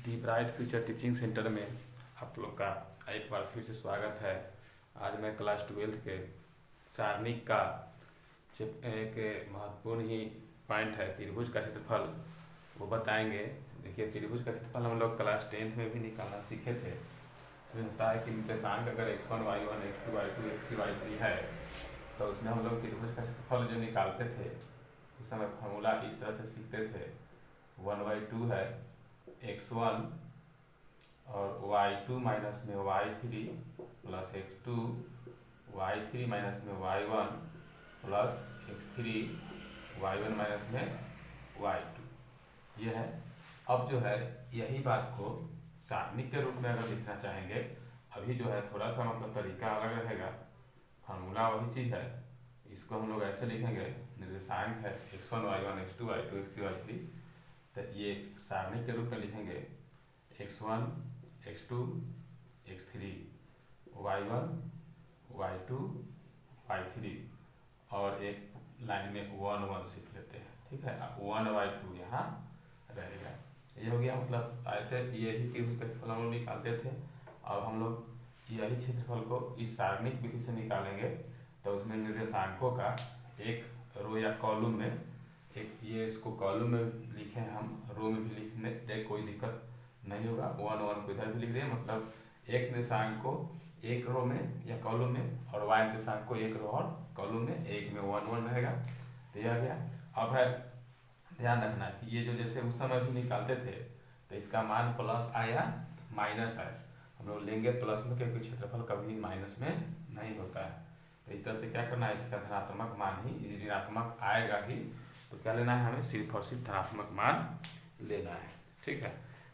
दी bright future teaching centre में आप लोग का एक बार फिर से स्वागत है। आज मैं क्लास 12th के सारणिक का एक महत्वपूर्ण ही पॉइंट है त्रिभुज का क्षेत्रफल, वो बताएंगे। देखिए, त्रिभुज का क्षेत्रफल हम लोग क्लास 10th में भी निकालना सीखे थे। उसमें होता है कि निर्देशांक अगर x1 y1 x2 y2 x3 y3 है तो उसमें हम लोग त्रिभुज का क्षेत्रफल जो निकालते थे उस समय फॉर्मूला इस तरह से सीखते थे। 1/2 है x1 और y2 माइनस में y3 plus x2 y3 minus में y1 plus x3 y1 minus में y2। ये है। अब जो है यही बात को सारणिक के रूप में अगर लिखना चाहेंगे, अभी जो है थोड़ा सा मतलब तरीका अलग रहेगा, फार्मूला वही चीज़ है। इसको हम लोग ऐसे लिखेंगे, निर्देशांक है x1 y1 x2 y2 x3 y3, तो ये सारणिक के रूप में लिखेंगे x1 x2 x3 y1 y2 y3 और एक लाइन में 1 1 सिर्फ लेते हैं, ठीक है। 1/2 यहाँ रहेगा। ये हो गया। मतलब ऐसे ये भी त्रिभुज का क्षेत्रफल हम लोग निकालते थे। अब हम लोग यही क्षेत्रफल को इस सारणिक विधि से निकालेंगे, तो उसमें निर्देशांकों का एक रो या कॉलम में, एक ये इसको कॉलम में लिखे हैं हम, रो में भी लिखने दे, कोई दिक्कत नहीं होगा। 1 1 को इधर भी लिख दें, मतलब एक निर्देशांक को एक रो में या कॉलम में और y निर्देशांक को एक रो और कॉलम में, एक में 1 1 रहेगा। तो यह गया। अब है ध्यान रखना कि ये जो जैसे उस समय भी निकालते थे तो इसका मान प्लस आया माइनस आया, हम लोग लेंगे प्लस में, क्योंकि क्षेत्रफल कभी माइनस में नहीं होता है। तो इस तरह से क्या करना है, इसका धनात्मक मान ही, ऋणात्मक आएगा ही, तो क्या लेना है हमें, सिर्फ और सिर्फ धनात्मक मान लेना है, ठीक है।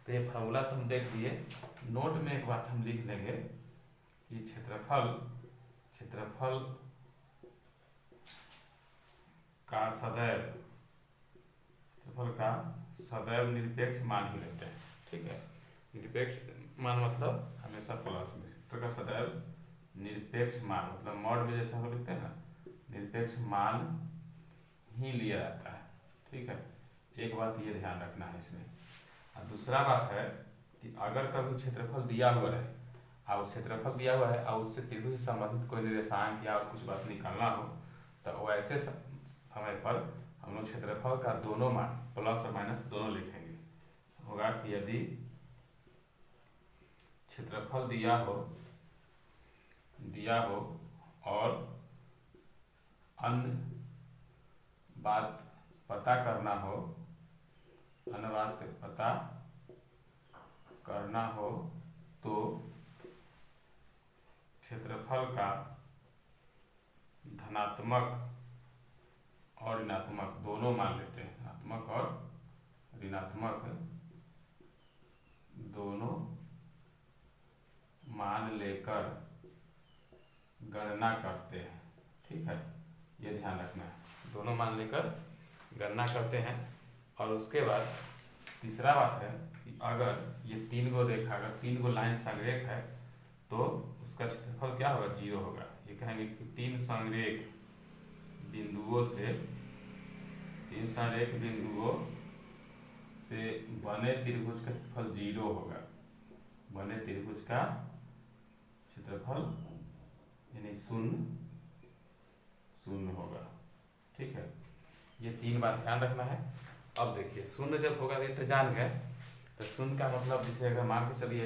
तो ये फार्मूला तो हम देख दिए। नोट में एक बात हम लिख लेंगे कि क्षेत्रफल का सदैव निरपेक्ष मान ही लेते हैं, ठीक है। निरपेक्ष मान मतलब हमेशा प्लस में, क्षेत्र का सदैव निरपेक्ष मान मतलब मॉड में जैसे हम लिखते हैं ना, निरपेक्ष मान ही लिया जाता है, ठीक है। एक बात ये ध्यान रखना है इसमें। और दूसरा बात है कि अगर कभी क्षेत्रफल दिया हुआ है और क्षेत्रफल दिया हुआ है और उससे त्रिभुज से संबंधित कोई निर्देशांक या और कुछ बात निकालना हो, तो वैसे समय पर हम लोग क्षेत्रफल का दोनों मान प्लस और माइनस दोनों लिखेंगे। होगा कि यदि क्षेत्रफल दिया हो और अन्य बात पता करना हो तो क्षेत्रफल का धनात्मक और ऋणात्मक दोनों मान लेते हैं। धनात्मक और ऋणात्मक दोनों मान लेकर गणना करते हैं, ठीक है। ये ध्यान रखना है, दोनों मान लेकर गणना करते हैं। और उसके बाद तीसरा बात है कि अगर ये 3 गो रेखा, अगर 3 गो लाइन संरेख है तो उसका क्षेत्रफल क्या होगा, 0 होगा। ये कहेंगे कि 3 संरेख बिंदुओं से बने त्रिभुज का क्षेत्रफल 0 होगा। बने त्रिभुज का क्षेत्रफल यानी शून्य होगा, ठीक है। ये 3 बात ध्यान रखना है। अब देखिए, शून्य जब होगा तो जान गए, तो शून्य का मतलब जैसे अगर मान के चलिए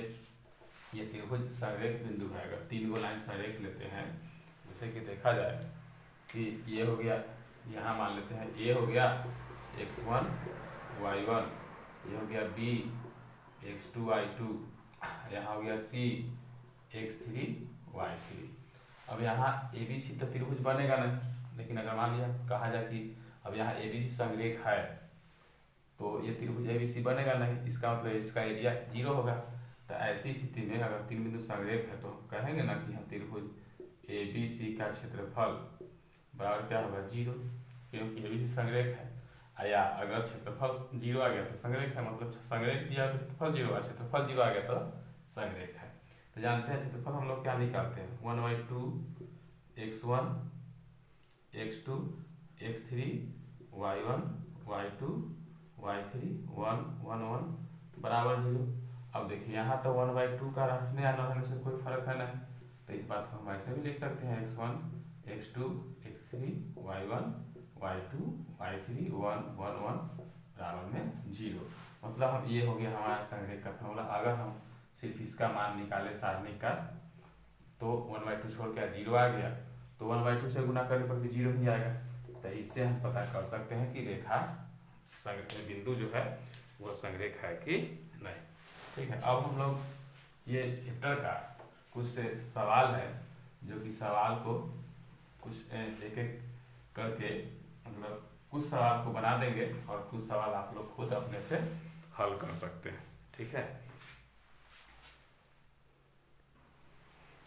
ये त्रिभुज संरेख बिंदु है, अगर 3 गो लाइन संरेख लेते हैं, जैसे कि देखा जाए कि ये हो गया, यहाँ मान लेते हैं ए हो गया x1 y1, ये हो गया b x2 y2, यहाँ हो गया c x3 y3। अब यहाँ ABC तो त्रिभुज बनेगा नहीं, लेकिन अगर मान लिया कहा जाए कि अब यहाँ ABC संरेख है तो ये त्रिभुज ABC बनेगा नहीं, इसका मतलब इसका एरिया 0 होगा। तो ऐसी स्थिति में अगर 3 बिंदु संरेख है तो कहेंगे ना कि यहाँ त्रिभुज ABC का क्षेत्रफल बराबर क्या होगा, 0, क्योंकि ABC संरेख है। या अगर क्षेत्रफल 0 आ गया तो संरेख है, मतलब संरेख दिया तो क्षेत्रफल 0 आ, क्षेत्रफल 0 आ गया तो संरेख है। तो जानते हैं क्षेत्रफल हम लोग क्या निकालते हैं, 1/2 x1 x2 x3 y1 y2 y3 1 1 1 बराबर 0। अब देखिए यहाँ तो 1/2 का रहने या न रहने से कोई फर्क है नहीं, तो इस बात को हम ऐसे भी लिख सकते हैं x1 x2 x3 y1 y2 y3 1 1 1 बराबर में 0। मतलब हम ये हो गया हमारा संग्रह का फॉर्मूला। अगर हम सिर्फ इसका मान निकाले सारणी का तो 1/2 छोड़ के 0 आ गया, तो 1/2 से गुना करने पर भी 0 ही आएगा। तो इससे हम पता कर सकते हैं कि रेखा बिंदु जो है वो संरेख है कि नहीं। ठीक है, अब हम लोग ये चैप्टर का कुछ सवाल है जो कि सवाल को कुछ एक एक करके मतलब कुछ सवाल को बना देंगे और कुछ सवाल आप लोग खुद अपने से हल कर सकते हैं। ठीक है,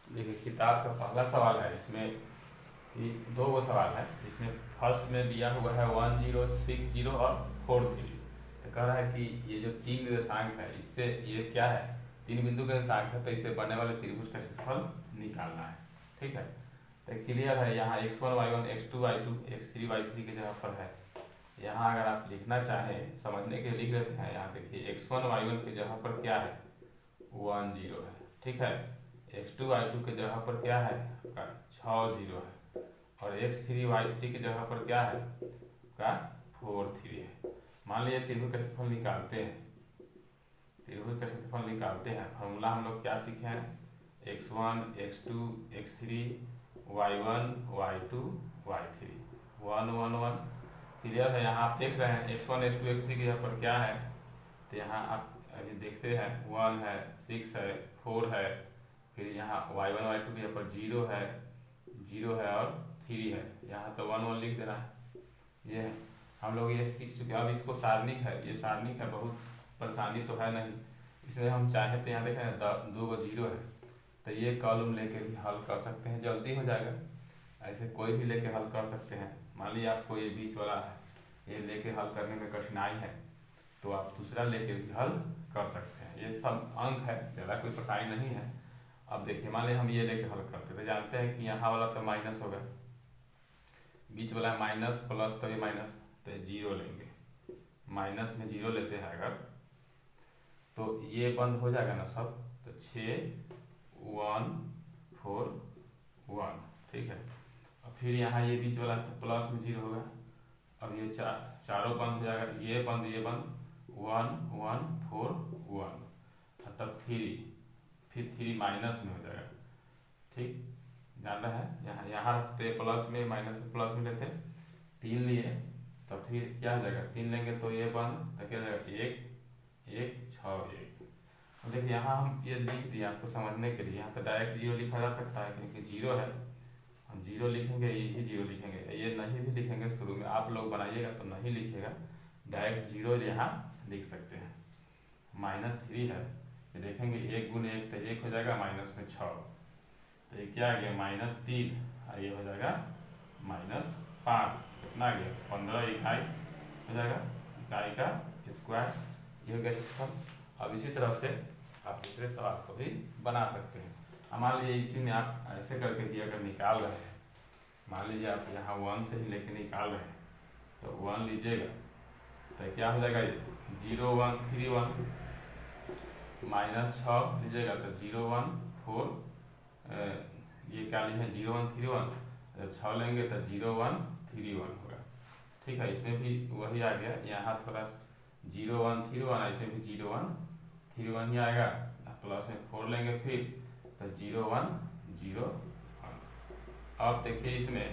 देखिए किताब का पहला सवाल है, इसमें ये 2 सवाल है। इसमें फर्स्ट में दिया हुआ है 1 0 6 0 और 4 3। तो कह रहा है कि ये जो 3 निर्देशांक है इससे ये क्या है, 3 बिंदु के निर्देशांक है, तो इससे बनने वाले त्रिभुज का क्षेत्रफल निकालना है। ठीक है, तो क्लियर है। यहाँ x1 y1 x2 y2 x3 y3 की जगह पर है। यहाँ अगर आप लिखना चाहें समझने के लिए लिख लेते हैं। यहाँ देखिए x1 y1 की जगह पर क्या है 1 0 है। ठीक है, x2 y2 की जगह पर क्या है 6 0 है और x3 y3 की जगह पर क्या है 4 3 है। मान लीजिए त्रिभुज का क्षेत्रफल निकालते हैं, त्रिभुज का क्षेत्रफल निकालते हैं। फॉर्मूला हम लोग क्या सीखे हैं, x1 x2 x3 y1 y2 y3 1 1 1। Clear है। यहाँ आप देख रहे हैं x1 x2 x3 की जगह पर क्या है, तो यहाँ आप अभी देखते हैं 1 है 6 है 4 है, फिर यहाँ y1 y2 की जगह पर 0 है और 3 है। यहाँ तो 1 1 लिख देना है। ये है, हम लोग ये सीख चुके हैं। अब इसको सारणिक है, ये सारणिक है, बहुत परेशानी तो है नहीं। इसमें हम चाहें तो यहाँ देखें 2 0 है, तो ये कॉलम लेके भी हल कर सकते हैं, जल्दी हो जाएगा। ऐसे कोई भी लेके हल कर सकते हैं। मान लीजिए आपको ये बीच वाला है, ये लेके हल करने में कठिनाई है, तो आप दूसरा लेके भी हल कर सकते हैं। ये सब अंक है, ज़्यादा कोई परेशानी नहीं है। अब देखिए मान लीजिए हम ये लेके हल करते तो जानते हैं कि यहाँ वाला तो माइनस होगा, बीच वाला है माइनस प्लस, तो ये माइनस, तो 0 लेंगे। माइनस में 0 लेते हैं अगर, तो ये बंद हो जाएगा ना सब, तो 6 1 4 1। ठीक है, और फिर यहाँ ये बीच वाला तो प्लस में 0 होगा। अब ये चारों बंद हो जाएगा, ये बंद 1 1 4 1, तब 3, फिर 3 माइनस में हो जाएगा। ठीक, जान रहा है। यहाँ रखते प्लस में, माइनस में प्लस में लेते 3 लिए, तब फिर क्या हो जाएगा 3 लेंगे तो ये बंद, तो क्या हो जाएगा 1 1 6 1। देखिए यहाँ हम ये लिख दिए आपको समझने के लिए। यहाँ तो डायरेक्ट 0 लिखा जा सकता है क्योंकि 0 है, हम 0 लिखेंगे, यही 0 लिखेंगे। ये नहीं भी लिखेंगे शुरू में, आप लोग बनाइएगा तो नहीं लिखिएगा, डायरेक्ट 0 यहाँ लिख सकते हैं। -3 है, ये देखेंगे 1 × 1 तो 1 हो जाएगा, माइनस में 6, तो ये क्या आ गया -3, और ये हो जाएगा -5। कितना आ गया 15 इकाई हो जाएगा, इकाई का स्क्वायर, ये हो गया क्षेत्रफल। अब इसी तरह से आप दूसरे सवाल को भी बना सकते हैं। मान लीजिए इसी में आप ऐसे करके भी अगर निकाल रहे हैं, मान लीजिए आप यहाँ 1 से ही लेके निकाल रहे हैं, तो 1 लीजिएगा तो क्या हो जाएगा, ये 0 1 3 1, -6 लीजिएगा तो 0 1 4, ये क्या लिखे 0 1 3 1, जब 6 लेंगे तो 0 1 3 1 होगा। ठीक है, इसमें भी वही आ गया। यहाँ थोड़ा 0 1 3 1, ऐसे भी 0 1 3 1 ही आएगा, प्लस में 4 लेंगे फिर तो 0 1 0 1। अब देखिए इसमें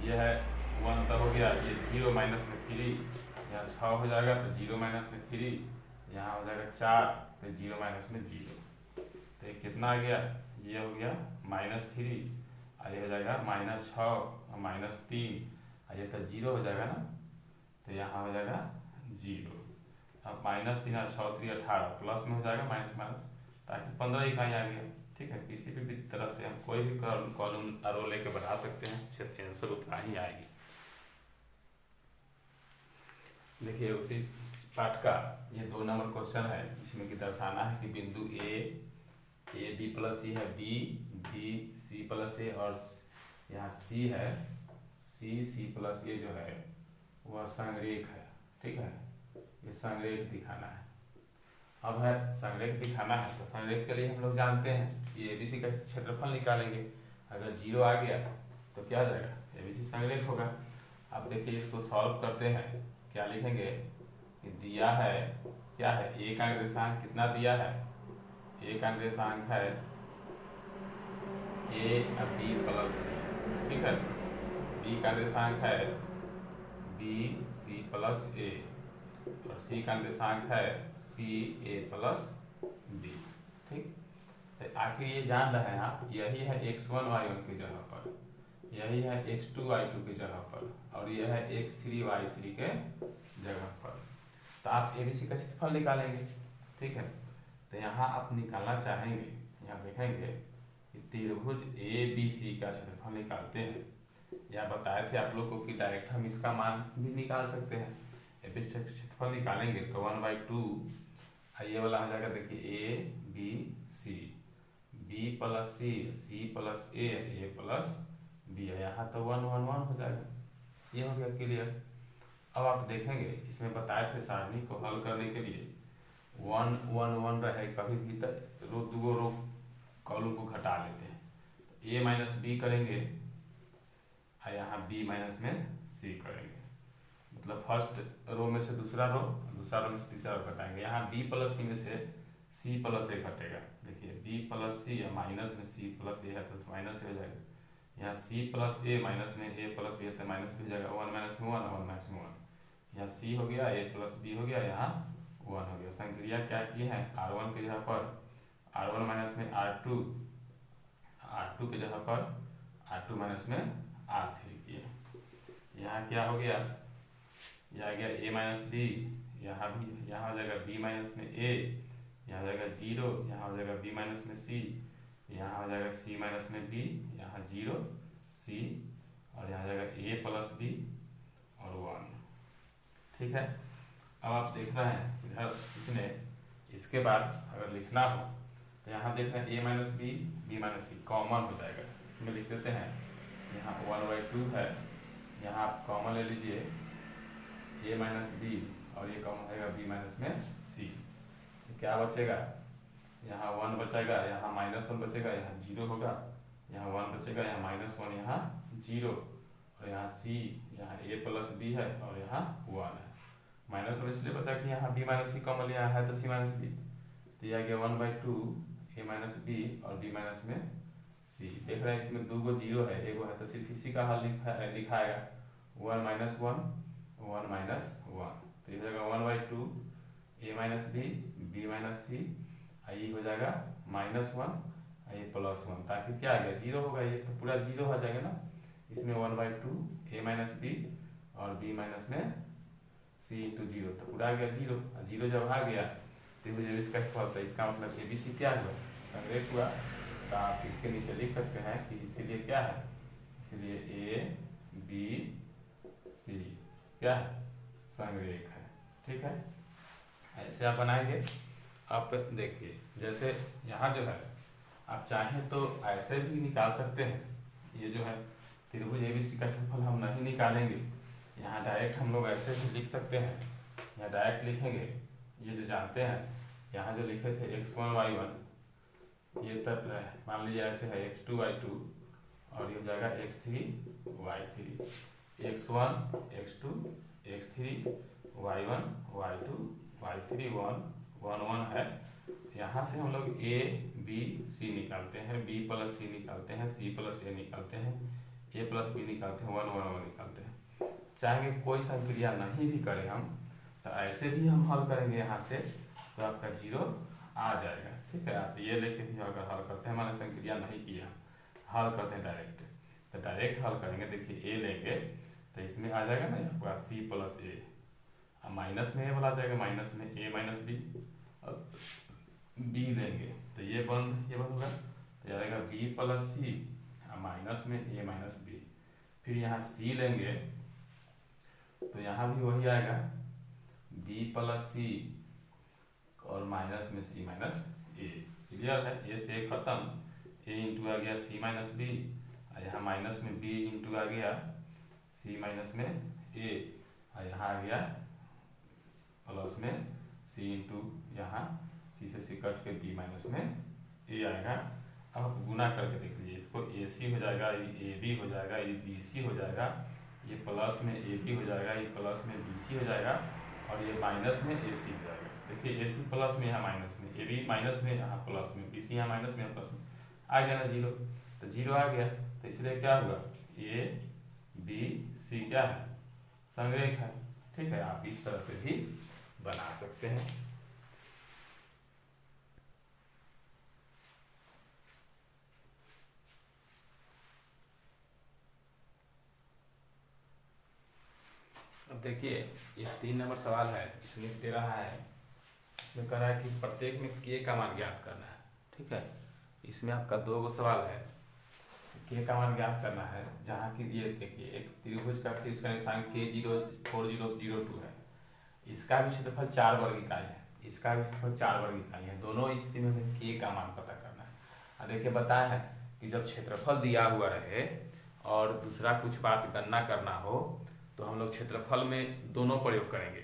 यह है 1 तो हो गया, ये 0 माइनस में 3, यहाँ 6 हो जाएगा तो 0 माइनस में 3, यहाँ हो जाएगा 4 तो 0 माइनस में 0, तो ये कितना आ गया, ये हो गया -3, और ये हो जाएगा -6 और -3, और ये तो 0 हो जाएगा ना, तो यहाँ हो जाएगा 0। अब -3 और 6 3 18, प्लस में हो जाएगा माइनस, ताकि 15 इकाई आ गया। ठीक है, किसी भी तरह से हम कोई भी कॉलम रो लेके बढ़ा सकते हैं, क्षेत्र आंसर उतना ही आएगी। देखिए उसी पाठ का ये 2 नंबर क्वेश्चन है, जिसमें कि दर्शाना है कि बिंदु ए बी प्लस सी है, बी सी प्लस ए, और यहाँ सी है सी प्लस ए जो है वह संरेख है। ठीक है, ये संरेख दिखाना है। अब है संरेख दिखाना है, तो संरेख के लिए हम लोग जानते हैं कि एबीसी का क्षेत्रफल निकालेंगे। अगर 0 आ गया तो क्या हो जाएगा, एबीसी संरेख होगा। अब देखिए इसको सॉल्व करते हैं, क्या लिखेंगे कि दिया है क्या है, ए का निर्देशांक कितना दिया है, ए का निर्देशांक है ए बी प्लस सी, ठीक है। बी का निर्देशांक है बी सी प्लस ए, और सी का निर्देशांक है सी ए प्लस बी, ठीक। तो आखिर ये जान रहे हैं आप, यही है x1 y1 की जगह पर, यही है x2 y2 की जगह पर, और यह है x3 y3 के जगह पर। तो आप एबीसी का क्षेत्रफल निकालेंगे, ठीक है। तो यहाँ आप निकालना चाहेंगे, यहाँ देखेंगे कि त्रिभुज ए बी सी का क्षेत्रफल निकालते हैं। या बताए थे आप लोग को कि डायरेक्ट हम इसका मान भी निकाल सकते हैं। एबीसी का क्षेत्रफल निकालेंगे तो 1/2 ये वाला हो जाएगा, देखिए A B C, B plus C, C plus A plus B है, यहाँ तो 1 1 1 हो जाएगा। ये हो गया क्लियर। अब आप देखेंगे इसमें बताए थे सारणी को हल करने के लिए 1 1 1 रहे, कभी भी रो दो रो कॉलम को घटा लेते हैं, तो ए माइनस बी करेंगे और यहाँ बी माइनस में सी करेंगे, मतलब फर्स्ट रो में से दूसरा रो, दूसरा रो में से तीसरा रो घटाएंगे। यहाँ बी प्लस सी में से सी प्लस ए घटेगा, देखिए बी प्लस सी या माइनस में सी प्लस ए है तो माइनस हो जाएगा। यहाँ सी प्लस ए माइनस में ए प्लस बी है तो माइनस भी हो जाएगा, 1 माइनस में 1 1 माइनस में 1, यहाँ सी हो गया, ए प्लस बी हो गया, यहाँ 1 हो गया। संक्रिया क्या की है, R1 की जगह पर R1 माइनस में R2, R2 की जगह पर R2 माइनस में R3 किए। यहाँ क्या हो गया, यह आ गया ए माइनस बी, यहाँ भी यहाँ हो जाएगा बी माइनस में ए, यहाँ हो जाएगा 0, यहाँ हो जाएगा बी माइनस में सी, यहाँ हो जाएगा सी माइनस में बी, यहाँ 0 सी, और यहाँ हो जाएगा ए प्लस बी और 1, ठीक है। अब आप देख रहे हैं इधर इसने इसके बाद अगर लिखना हो तो यहाँ देख रहे हैं ए माइनस बी, बी माइनस सी कॉमन हो जाएगा, इसमें लिख देते हैं यहाँ 1/2 है, यहाँ आप कॉमन ले लीजिए ए माइनस बी, और ये कॉमन रहेगा बी माइनस में सी, क्या बचेगा, यहाँ 1 बचेगा, यहाँ -1 बचेगा, यहाँ 0 होगा, यहाँ 1 बचेगा, यहाँ -1, यहाँ 0, और यहाँ सी, यहाँ ए प्लस बी है, और यहाँ 1 है। -1 इसलिए बचा कि यहाँ बी माइनस सी कॉमन यहाँ है तो सी माइनस बी, तो यह आ गया 1/2 ए माइनस बी और बी माइनस में सी। देख रहे हैं इसमें 2 0 है, एगो है तो सिर्फ इसी का हल लिखाएगा 1 माइनस 1 1 माइनस 1, तो ये हो जाएगा 1/2 ए माइनस बी, बी माइनस सी, ये हो जाएगा -1 ये +1, ताकि क्या आ गया 0 होगा, ये तो पूरा 0 हो जाएगा ना, इसमें 1/2 ए माइनस बी और बी माइनस में सी इंटू 0, तो पूरा आ गया 0, 0 जब आ गया तो इसका फल, तो इसका मतलब ए बी सी क्या हुआ, संरेख हुआ। तो आप इसके नीचे लिख सकते हैं कि इसीलिए क्या है, इसीलिए ए बी सी क्या है, संरेख है, ठीक है। ऐसे आप बनाएंगे। आप देखिए जैसे यहाँ जो है आप चाहें तो ऐसे भी निकाल सकते हैं, ये जो है त्रिभुज एबीसी का क्षेत्रफल हम नहीं निकालेंगे, यहाँ डायरेक्ट हम लोग ऐसे भी लिख सकते हैं। यहाँ डायरेक्ट लिखेंगे, ये जो जानते हैं यहाँ जो लिखे थे x1 y1, ये तब मान लीजिए ऐसे है x2 y2, और ये हो जाएगा x3 y3, x1 x2 x3 y1 y2 y3 1 1 1 है। यहाँ से हम लोग a b c निकालते हैं, b प्लस सी निकालते हैं, c प्लस ए निकालते हैं, a प्लस बी निकालते हैं, 1 1 1 निकालते हैं। चाहेंगे कोई संक्रिया नहीं भी करें हम, तो ऐसे भी हम हल करेंगे यहाँ से, तो आपका 0 आ जाएगा, ठीक है। आप ये लेके भी अगर हल करते हैं, मैंने संक्रिया नहीं किया, हल करते हैं डायरेक्ट, तो डायरेक्ट हल करेंगे। देखिए a लेंगे तो इसमें आ जाएगा ना आपका c प्लस ए, माइनस में ए वाला आ जाएगा, माइनस में ए माइनस बी, और बी लेंगे तो ये बंद होगा, तो आ जाएगा बी प्लस सी माइनस में ए माइनस बी। फिर यहाँ सी लेंगे तो यहाँ भी वही आएगा बी प्लस सी और माइनस में सी माइनस ए, क्लियर है। ए से ए खत्म, ए इंटू आ गया सी माइनस बी, और यहाँ माइनस में बी इंटू आ गया सी माइनस में ए, और यहाँ आ गया प्लस में सी इंटू यहाँ सी से सी कट के बी माइनस में ए आएगा। अब आप गुना करके देख लीजिए, इसको ए सी हो जाएगा, ये ए बी हो जाएगा, ये बी सी हो जाएगा, ये प्लस में ए बी हो जाएगा, ये प्लस में बी सी हो जाएगा, और ये माइनस में ए सी हो जाएगा। देखिए ए सी प्लस में यहाँ माइनस में, ए बी माइनस में यहाँ प्लस में, बी सी यहाँ माइनस में यहाँ प्लस में, आ गया ना जीरो, तो जीरो आ गया। तो इसलिए क्या हुआ, ए बी सी क्या है, संरेख है। ठीक है, आप इस तरह से भी बना सकते हैं। अब देखिए ये 3 नंबर सवाल है, इसमें दे रहा है, इसमें कह रहा है कि प्रत्येक में के का मान ज्ञात करना है। ठीक है, इसमें आपका 2 गो सवाल है, के का मान ज्ञात करना है, जहाँ की ये देखिए एक त्रिभुज का शीर्ष का निशान K0 4 0 0 2 है, इसका भी क्षेत्रफल 4 वर्ग इकाई है, इसका भी क्षेत्रफल 4 वर्ग इकाई है। दोनों स्थिति में हमें के का मान पता करना है। देखिए बताया है कि जब क्षेत्रफल दिया हुआ रहे और दूसरा कुछ बात गणना करना हो तो हम लोग क्षेत्रफल में दोनों प्रयोग करेंगे,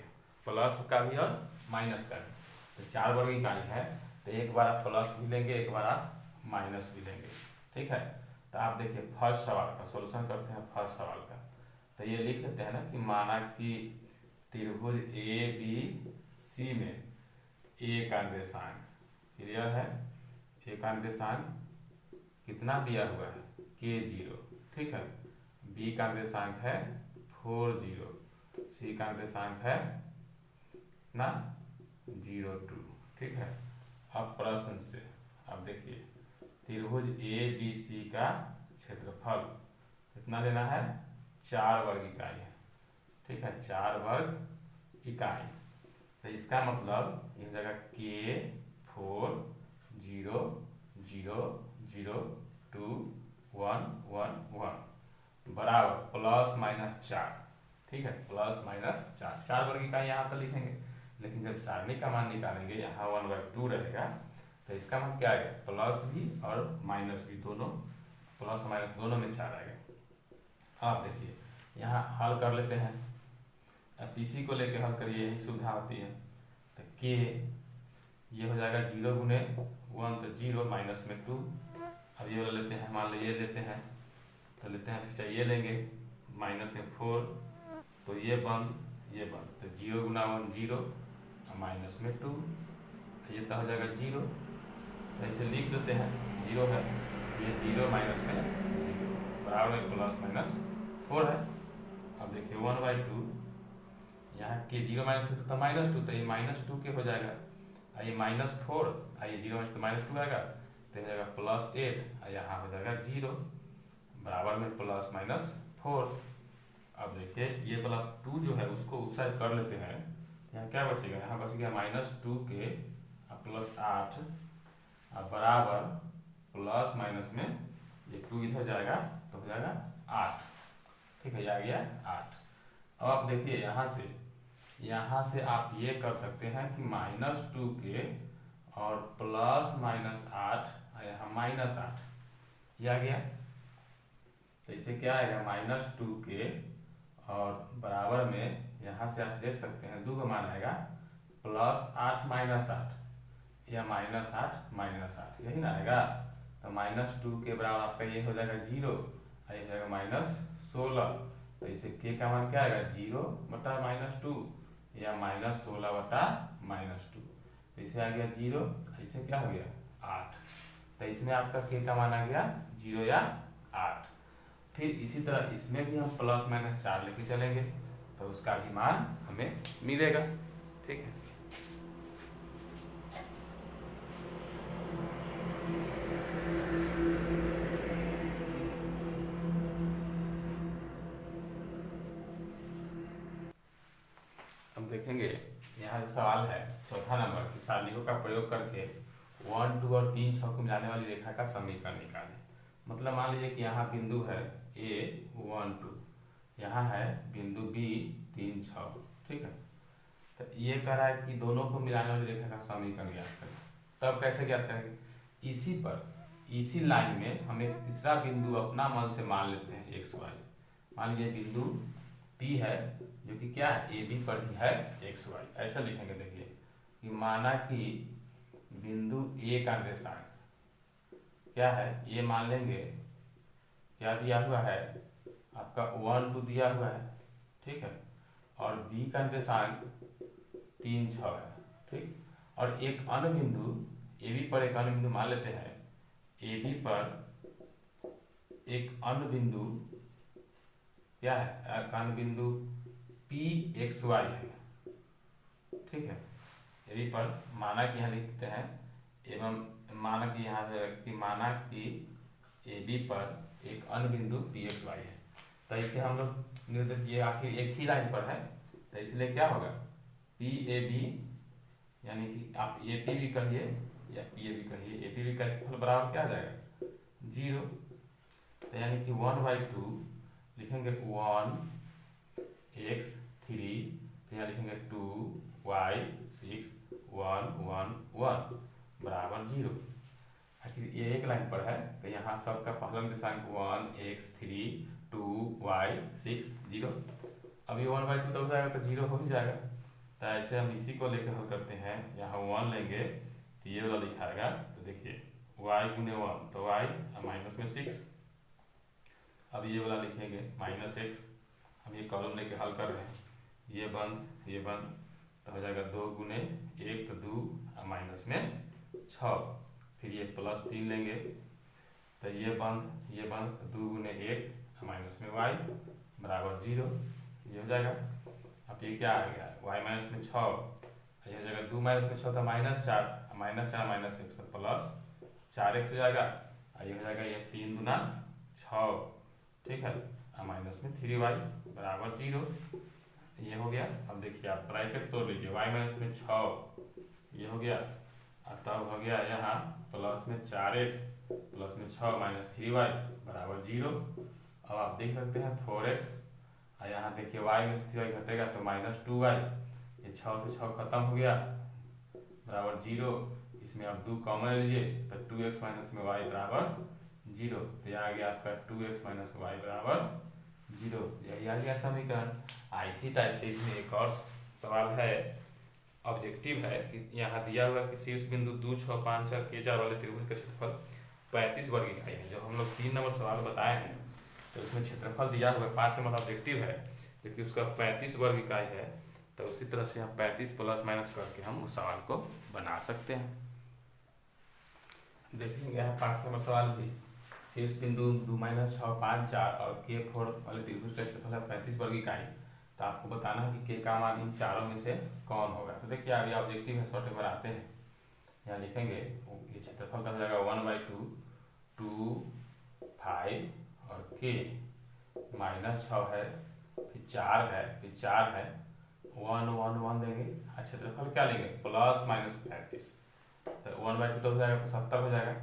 प्लस का भी और माइनस का भी। तो 4 वर्ग इकाई है, तो एक बार आप प्लस भी लेंगे, एक बार आप माइनस भी लेंगे। ठीक है, तो आप देखिए फर्स्ट सवाल का सॉल्यूशन करते हैं। फर्स्ट सवाल का तो ये लिख लेते हैं ना कि माना कि त्रिभुज ए बी सी में ए का निर्देशांक क्लियर है, ए का निर्देशांक कितना दिया हुआ है K0। ठीक है, बी का निर्देशांक है 4 0, सी का निर्देशांक है ना 0 2। ठीक है, अब प्रश्न से अब देखिए त्रिभुज ए बी सी का क्षेत्रफल कितना लेना है, 4 वर्ग इकाई है। ठीक है, 4 वर्ग इकाई, तो इसका मतलब इस जगह K 4 0 0 0 2 1 1 1 बराबर प्लस माइनस 4। ठीक है, प्लस माइनस 4, 4 वर्ग इकाई यहाँ पर लिखेंगे, लेकिन जब सारणी का मान निकालेंगे यहाँ 1/2 रहेगा, तो इसका मान क्या आएगा, प्लस भी और माइनस भी, दोनों प्लस माइनस दोनों में 4 आएगा। आप देखिए यहाँ हल कर लेते हैं, अब पीसी को लेके हल करिए, यही सुविधा होती है। तो के ये हो जाएगा 0 गुने 1 तो 0 माइनस में 2। अब ये वाला लेते हैं, मान लो ये लेते हैं, तो लेते हैं फिर ये लेंगे माइनस में 4, तो ये बंद ये बंद, तो 0 गुना 1 0 माइनस में 2, ये तो हो जाएगा 0। तो इसे लिख देते हैं, 0 है, ये 0 माइनस में 0 बराबर में प्लस माइनस 4 है। अब देखिए 1/2 यहाँ के 0 माइनस में तो माइनस 2, तो ये -2 के हो जाएगा, ये -4, ये 0 में तो -2 आएगा, तो हो जाएगा +8, यहाँ हो जाएगा 0 बराबर में प्लस माइनस 4। अब देखिए ये वाला 2 जो है उसको उस साइड कर लेते हैं, यहाँ क्या बचेगा, यहाँ बच गया -2 के +8 बराबर प्लस माइनस में ये 2 इधर जाएगा तो हो जाएगा 8। ठीक है, ये आ गया 8। अब आप देखिए यहाँ से आप ये कर सकते हैं कि -2 के और प्लस माइनस 8, यहाँ -8, ये आ गया। तो इसे क्या आएगा, -2 के और बराबर में यहाँ से आप देख सकते हैं 2 का मान आएगा +8 -8 या -8 -8, यही ना आएगा। तो -2 के बराबर आपका ये हो जाएगा 0, ये हो जाएगा -16। तो इसे के का मान क्या आएगा, 0 बटा -2 या -16 बटा -2। तो इसे आ गया 0, इसे क्या हो गया 8। तो इसमें आपका के का मान आ गया 0 या 8। फिर इसी तरह इसमें भी हम प्लस माइनस 4 लेके चलेंगे, तो उसका भी मान हमें मिलेगा। ठीक है, अब देखेंगे यहाँ जो सवाल है चौथा नंबर की सारणियों का प्रयोग करके 1 2 और 3 6 को मिलाने वाली रेखा का समीकरण निकालें। मतलब मान लीजिए कि यहाँ बिंदु है A 1 2, यहाँ है बिंदु B 3 6। ठीक है, तो ये कह रहा है कि दोनों को मिलाने वाली रेखा का समीकरण ज्ञात करें। तब कैसे ज्ञात करेंगे, इसी लाइन में हम एक तीसरा बिंदु अपना मन से मान लेते हैं x y। मान लीजिए बिंदु P है जो कि क्या है, AB पर ही है x y, ऐसा लिखेंगे। देखिए कि बिंदु ए का निर्देशांक क्या है ये मान लेंगे, क्या दिया हुआ है आपका 1 2 दिया हुआ है, ठीक है। और बी का निर्देशांक 3 6 है, ठीक। और एक अन्य बिंदु ए बी पर एक अन्य बिंदु मान लेते हैं, ए बी पर एक अन्य बिंदु क्या है, एक अन्य बिंदु पी एक्स वाई है, ठीक है। ए बी पर माना कि यहाँ लिखते हैं एवं माना कि यहाँ कि माना कि ए बी पर एक अन्य बिंदु पी एक्स वाई है। तो इसे हम लोग निर्दिष्ट, ये आखिर एक ही लाइन पर है तो इसलिए क्या होगा पी ए बी, यानी कि आप ए पी भी कहिए या पी ए बी कहिए, ए पी बी का क्षेत्रफल बराबर क्या आ जाएगा 0। तो यानी कि 1/2 लिखेंगे 1 x 3, फिर यहाँ लिखेंगे 2y 6 1 1 1 बराबर 0। आखिर ये एक लाइन पर है तो यहाँ सबका पहला निर्देशांक 1 x 3 2y 6 0। अभी 1/2 तो हो जाएगा तो 0 हो ही जाएगा। तो ऐसे हम इसी को लेकर हल करते हैं, यहाँ 1 लेंगे तो ये वाला लिखाएगा, तो देखिए y गुने 1 तो y माइनस में 6। अब ये वाला लिखेंगे -x। हम ये कॉलम लेके हल कर रहे हैं, ये बंद तो हो जाएगा 2 गुने 1 तो 2 माइनस में 6। फिर ये +3 लेंगे तो ये बंद 2 गुने 1 माइनस में y बराबर 0, ये हो जाएगा। अब ये क्या आ गया y माइनस में 6, ये हो जाएगा 2 माइनस में 6 तो -4 माइनस 1 तो +4x हो जाएगा। ये हो जाएगा ये 3 गुना 6, ठीक है, माइनस में 3y बराबर 0, ये हो गया। अब देखिए आप ब्रैकेट तोड़ लीजिए, y माइनस में 6 ये हो गया, और तब हो गया यहाँ प्लस में 4x प्लस में 6 माइनस 3y बराबर 0। अब आप देख सकते हैं 4x, और यहाँ देखिए y में से 3y घटेगा तो -2y, ये 6 से 6 खत्म हो गया बराबर 0। इसमें आप 2 कॉमन लीजिए तो 2x माइनस में y बराबर 0, तो यहाँ आ गया आपका 2x माइनस वाई बराबर 0। यही आ गया समीकरण। इसी टाइप से इसमें एक और सवाल है, ऑब्जेक्टिव है कि यहाँ दिया हुआ कि शीर्ष बिंदु 2 6 5 4 के 4 वाले त्रिभुज का क्षेत्रफल 35 वर्ग इकाई है। जो हम लोग 3 नंबर सवाल बताए हैं तो उसमें क्षेत्रफल दिया हुआ है, 5 नंबर ऑब्जेक्टिव है क्योंकि उसका 35 वर्ग इकाई है। तो उसी तरह से हम 35 प्लस माइनस करके हम उस सवाल को बना सकते हैं। देखेंगे यहाँ 5 नंबर सवाल भी, शीर्ष बिंदु 2 6 5 4 और के 4 वाले त्रिभुज का क्षेत्रफल है 35 वर्ग इकाई। तो आपको बताना है कि के का मान इन चारों में से कौन होगा। तो देखिए अभी ऑब्जेक्टिव है, शॉर्ट में आते हैं, यहाँ लिखेंगे ये क्षेत्रफल का हो जाएगा 1/2 2 5 और के -6 है, फिर 4 है, फिर 4 है 1 1 1 देंगे, और क्षेत्रफल क्या लेंगे प्लस माइनस 35, तो 1/2 तो हो जाएगा तो 70 हो जाएगा।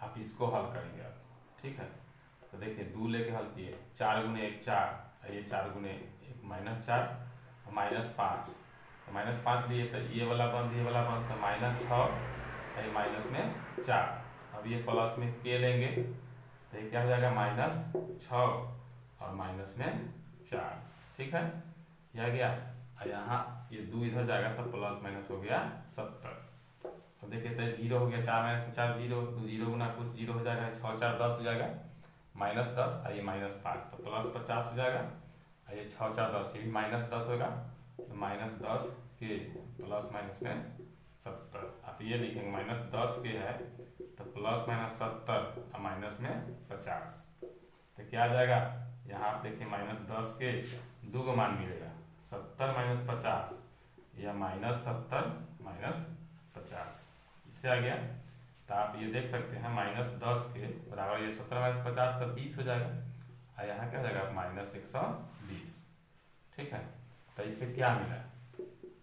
आप इसको हल करेंगे आप, ठीक है। तो देखिए 2 लेके हल किए, 4 गुने 1 4, ये 4 गुने 1 -4 -5, तो -5 लिए तो ये वाला बंद तो -6 ये माइनस में 4। अब ये प्लस में के लेंगे तो ये क्या हो जाएगा -6 और माइनस में 4, ठीक है, यह गया। और यहाँ ये 2 इधर जाएगा तो प्लस माइनस हो गया 70। अब देखिए तो 0 हो गया, 4 माइनस में 4 0, तो 0 गुना कुछ 0 हो जाएगा, 6 4 10 हो जाएगा -10, और ये -5 तो +50 हो जाएगा, और ये 6 4 10 ये भी -10 होगा, तो -10 के प्लस माइनस में 70। आप ये लिखेंगे -10 के है तो प्लस माइनस 70 और माइनस में 50, तो क्या आ जाएगा यहाँ आप देखिए -10 के 2 को मान मिलेगा 70 - 50 या -70 - 50, इससे आ गया। तो आप ये देख सकते हैं -10 के बराबर ये 70 - 50 तो 20 हो जाएगा, और यहाँ क्या हो जाएगा -120, ठीक है। तो इससे क्या मिला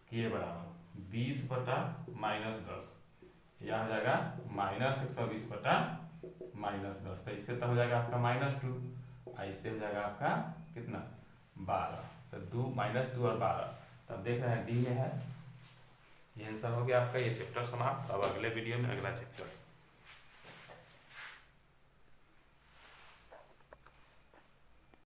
के बराबर 20/-10, यह हो जाएगा -120/-10, तो इससे तो हो जाएगा आपका -2, और इससे हो जाएगा आपका कितना 12, तो -2 और 12। तब देख रहे हैं डी में है। ये आंसर हो गया आपका, ये चैप्टर समाप्त। अब अगले वीडियो में अगला चैप्टर।